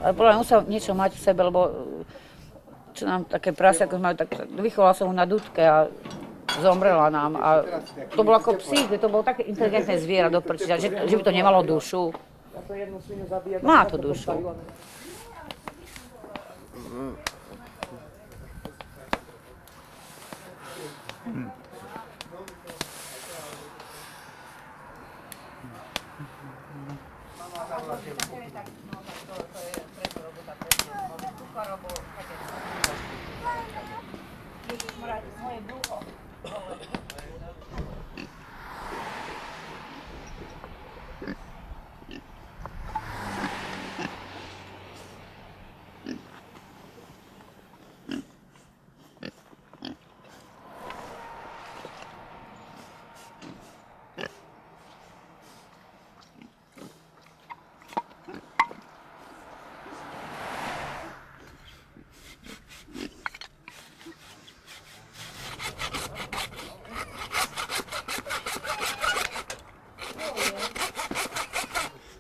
Ale podľa mňa musel niečo mať v sebe, lebo čo nám také prase, ako majú, tak vychovala som ho na dudke a zomrela nám. A to bolo ako psík, to bolo také inteligentné zviera do prčia, že by to nemalo dušu. Má to dušu.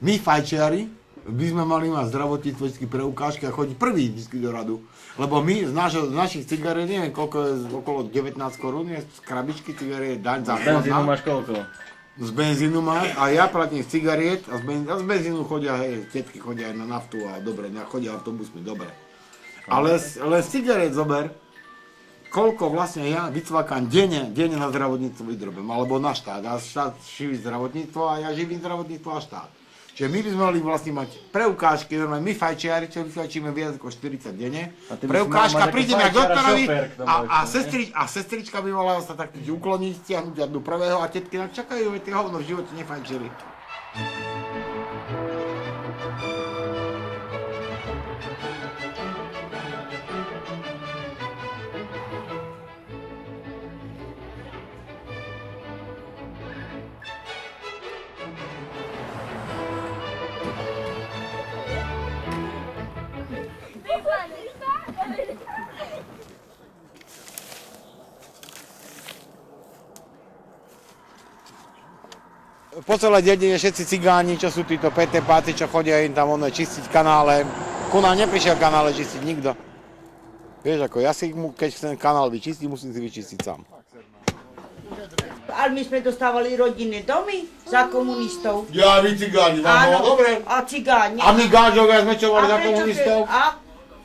My fajčiari by sme mali mať zdravotníctve preukážky a chodiť prvý vždy do radu. Lebo my z našich cigariet, neviem koľko je, okolo 19 korún je z krabičky cigariet daň za benzínu máš koľko? Z benzínu máš a ja platím z cigariet a z benzínu chodia, hej, tetky chodia aj na naftu a dobre, chodia autobusmi, dobre. Ale z cigariet zober, koľko vlastne ja vycvakám denne na zdravotníctvo vydrobím, alebo na štát. A štát živí zdravotníctvo a ja živím zdravotníctvo a štát. Čiže my by sme mali vlastne mať preukážky, normálne my fajčiari, čo vyfajčíme viac ako 40 denne. Preukážka, prídeme k doktorovi a sestrička by mala sa tak ukloniť, stiahnuť do prvého a tetky nám čakajú, veď tie hovno v živote nefajčili. Po celej dedine všetci cigáni, čo sú títo petepáci, čo chodia im tam čistiť kanále. Ku nám neprišiel kanále čistiť nikto. Vieš, ako ja si, keď chcem kanál vyčistiť, musím si vyčistiť sám. Ale my sme dostávali rodinné domy za komunistov. Ja, vy cigáni, tam bolo dobre. A cigáni. A my gáčovia sme čo mali za komunistov?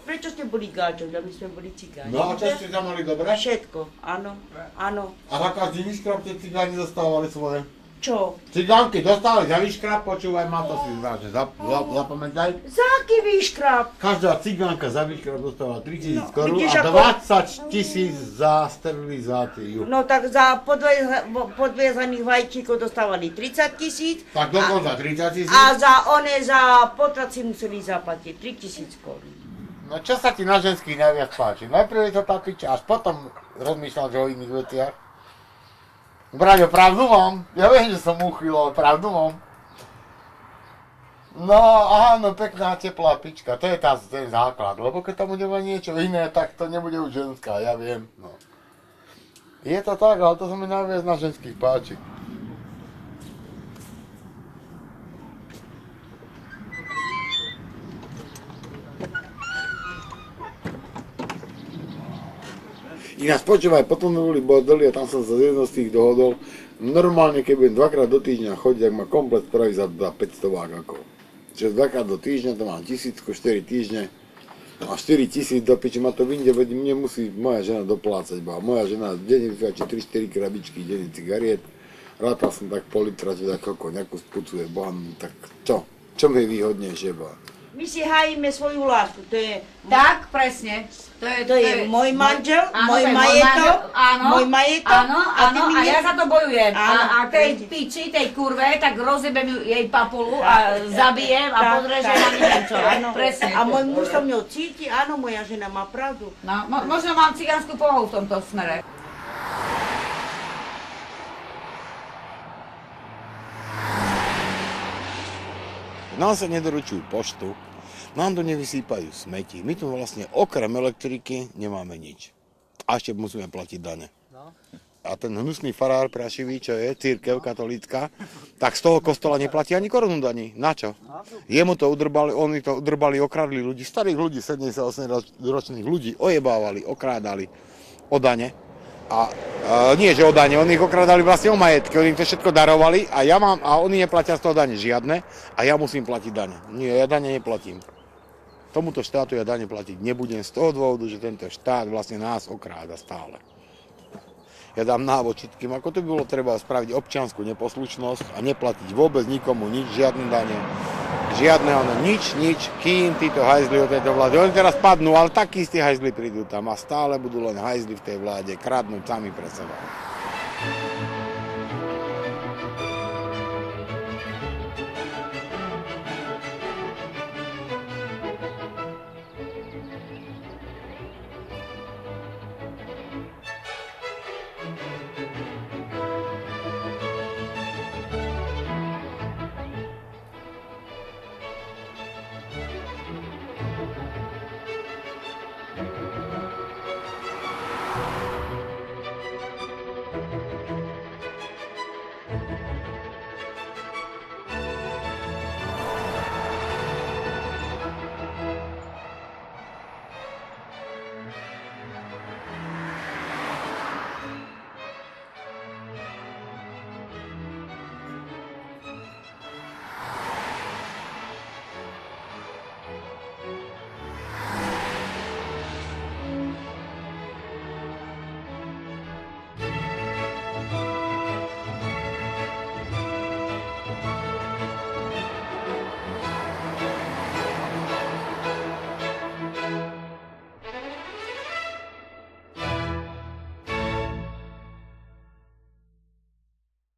Prečo ste boli gáčovia, my sme boli cigáni? No a čo ste tam mali dobre? Všetko, áno, áno. A za každý výškrab tie cigáni dostávali svoje? Čo? Cigánky dostali za výškrab, počúvaj, má to si zvážne, zapamätaj. Za aký výškrab? Každá cigánka za výškrab dostala 3000 korún a 20 000 za sterilizáciu. No tak za podviezaných vajčíkov dostávali 30 000. Tak dokonca 30 000. A za potrat si museli zaplatiť 3000 korún. No čo sa ti na ženských najviac páči? Najprv je to tá piča, až potom rozmýšľam, že o iných veciach. Braňo, pravdu mám. Ja viem, že som úchyl, ale pravdu mám. No áno, pekná teplá pička, to je ten základ, lebo keď tam bude niečo iné, tak to nebude už ženská, ja viem. No. Je to tak, ale to sa mi najviac na ženských páči. Ináč počúvaj, potom boli bordely a tam som sa z jednou z tých dohodol. Normálne, keď budem dvakrát do týždňa chodiť, tak ma komplet spraví za 500 vágakov. Čiže dvakrát do týždňa, to mám 1000, 4 týždne. A 4000 do piči ma to vyjde, veď mne musí moja žena doplácať. Moja žena denne vyfajčí 3-4 krabičky denne cigariet. Rátal som tak pol litra, že tak ako nejakú spucuje, tak čo? Čo mi je výhodnejšie, ba? My si hájime svoju lásku, to je... Tak, presne. To je môj manžel, môj majetok, môj majetok. Áno, a ja za to bojujem. A tej piči, tej kurve, tak rozjebem jej papulu a zabijem a podrežem a neviem čo. Presne. A môj muž so mňou cíti, áno, moja žena má pravdu. No, možno mám cigánsku povahu v tomto smere. Nám sa nedoručujú poštu, nám tu nevysýpajú smeti, my tu vlastne okrem elektriky nemáme nič. A ešte musíme platiť dane. a ten hnusný farár prašivý, čo je, cirkev katolícka, tak z toho kostola neplatí ani korunu daní. Na čo? Jemu to udrbali, oni to udrbali, okradli ľudí, starých ľudí, 78 ročných ľudí, ojebávali, okrádali o dane. A nie, že o dane, oni ich okradali vlastne o majetky, oni im to všetko darovali a oni neplatia z toho dane žiadne a ja musím platiť dane. Nie, ja dane neplatím. Tomuto štátu ja dane platiť nebudem z toho dôvodu, že tento štát vlastne nás okráda stále. Ja dám návod všetkým, ako to by bolo treba spraviť občiansku neposlušnosť a neplatiť vôbec nikomu nič, žiadne dane, žiadne nič, kým títo hajzli od tejto vlády. Oni teraz padnú, ale takí istí hajzli prídu tam a stále budú len hajzli v tej vláde, kradnúť sami pre seba.